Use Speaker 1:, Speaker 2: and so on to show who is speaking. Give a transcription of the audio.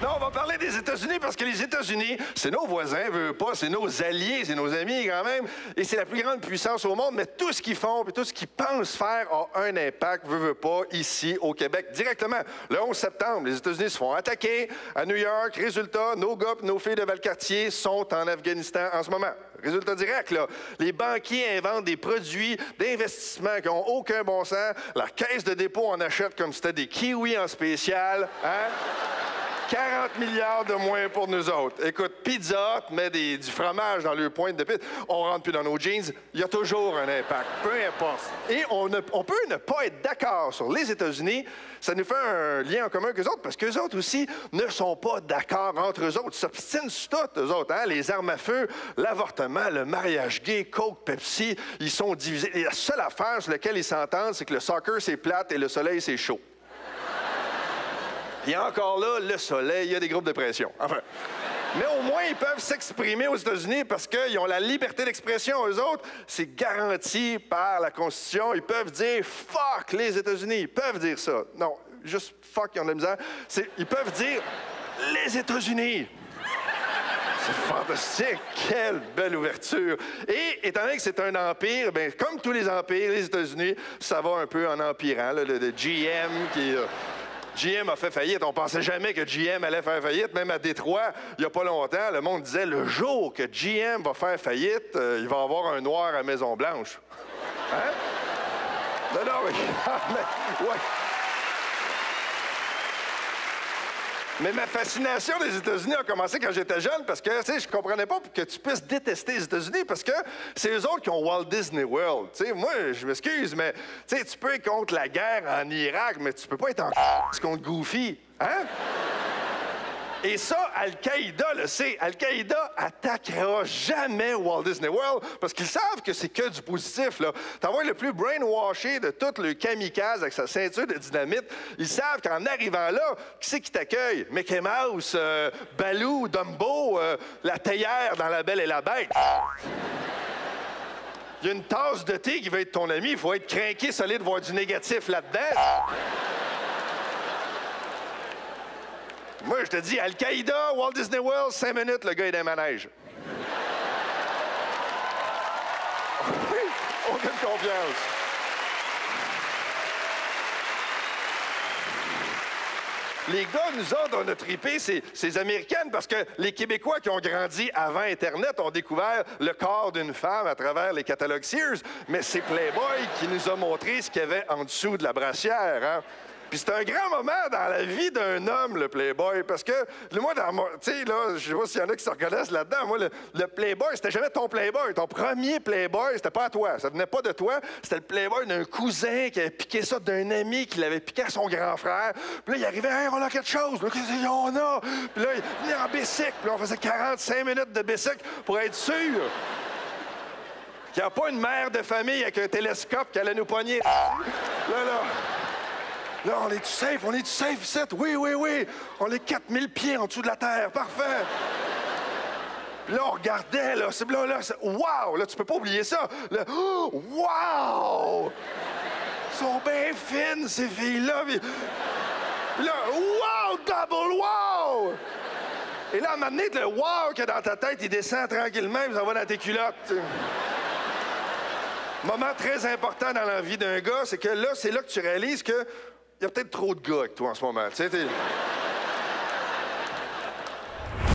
Speaker 1: Non, on va parler des États-Unis parce que les États-Unis, c'est nos voisins, veut pas, c'est nos alliés, c'est nos amis quand même, et c'est la plus grande puissance au monde, mais tout ce qu'ils font, puis tout ce qu'ils pensent faire a un impact, veut pas, ici au Québec, directement. Le 11 septembre, les États-Unis se font attaquer à New York. Résultat, nos gars, nos filles de Valcartier sont en Afghanistan en ce moment. Résultat direct, là, les banquiers inventent des produits d'investissement qui n'ont aucun bon sens. La caisse de dépôt en achète comme si c'était des kiwis en spécial. Hein? 40 milliards de moins pour nous autres. Écoute, Pizza Hut met du fromage dans le pointe de pizza. On rentre plus dans nos jeans. Il y a toujours un impact, peu importe. Et on peut ne pas être d'accord sur les États-Unis. Ça nous fait un lien en commun qu'eux autres, parce qu'eux autres aussi ne sont pas d'accord entre eux autres. Ils s'obstinent sur tout, eux autres. Hein? Les armes à feu, l'avortement, le mariage gay, Coke, Pepsi, ils sont divisés. Et la seule affaire sur laquelle ils s'entendent, c'est que le soccer, c'est plate et le soleil, c'est chaud. Et encore là, le soleil, il y a des groupes de pression. Enfin, mais au moins, ils peuvent s'exprimer aux États-Unis parce qu'ils ont la liberté d'expression. Eux autres, c'est garanti par la Constitution. Ils peuvent dire « fuck les États-Unis ». Ils peuvent dire ça. Non, juste « fuck », ils ont de la misère. Ils peuvent dire « les États-Unis ». C'est fantastique! Quelle belle ouverture! Et étant donné que c'est un empire, bien, comme tous les empires, les États-Unis, ça va un peu en empirant. Là, le GM qui... GM a fait faillite. On pensait jamais que GM allait faire faillite. Même à Détroit, il n'y a pas longtemps, le monde disait le jour que GM va faire faillite, il va avoir un noir à Maison-Blanche. Hein? Non, non, mais... ouais. Mais ma fascination des États-Unis a commencé quand j'étais jeune parce que, tu sais, je comprenais pas que tu puisses détester les États-Unis parce que c'est eux autres qui ont Walt Disney World. Tu sais, moi, je m'excuse, mais tu sais, tu peux être contre la guerre en Irak, mais tu peux pas être en contre Goofy. Hein? Et ça, Al-Qaïda le sait. Al-Qaïda attaquera jamais Walt Disney World parce qu'ils savent que c'est que du positif. T'envoies le plus brainwashé de tout le kamikaze avec sa ceinture de dynamite. Ils savent qu'en arrivant là, qui c'est qui t'accueille? Mickey Mouse, Baloo, Dumbo, la théière dans La Belle et la Bête. Il y a une tasse de thé qui va être ton ami. Il faut être craqué solide, voir du négatif là-dedans. Moi, je te dis, Al-Qaïda, Walt Disney World, 5 minutes, le gars est dans le manège. Oui, aucune confiance. Les gars, nous autres, on a trippé ces Américaines parce que les Québécois qui ont grandi avant Internet ont découvert le corps d'une femme à travers les catalogues Sears. Mais c'est Playboy qui nous a montré ce qu'il y avait en dessous de la brassière, hein? Puis c'est un grand moment dans la vie d'un homme, le Playboy, parce que, moi, tu sais, là, je sais pas s'il y en a qui se reconnaissent là-dedans, moi, le Playboy, c'était jamais ton Playboy. Ton premier Playboy, c'était pas à toi. Ça venait pas de toi. C'était le Playboy d'un cousin qui avait piqué ça d'un ami qui l'avait piqué à son grand frère. Puis là, il arrivait, hey, on a quelque chose. Là, qu'est-ce qu'on a? Puis là, il venait en bicycle. Puis là, on faisait 45 minutes de bicycle pour être sûr qu'il n'y a pas une mère de famille avec un télescope qui allait nous pogner. Là, on est-tu safe ici? Oui, oui, oui. On est 4000 pieds en dessous de la terre. Parfait. Puis là, on regardait, là. Wow! Là, tu peux pas oublier ça. Là, oh, wow! Elles sont bien fines, ces filles-là. Puis là, wow! Double wow! Et là, à un moment donné, le wow qu'il y a dans ta tête, il descend tranquillement, il s'en va dans tes culottes. Moment très important dans la vie d'un gars, c'est là que tu réalises que il y a peut-être trop de gars avec toi en ce moment. Tu sais,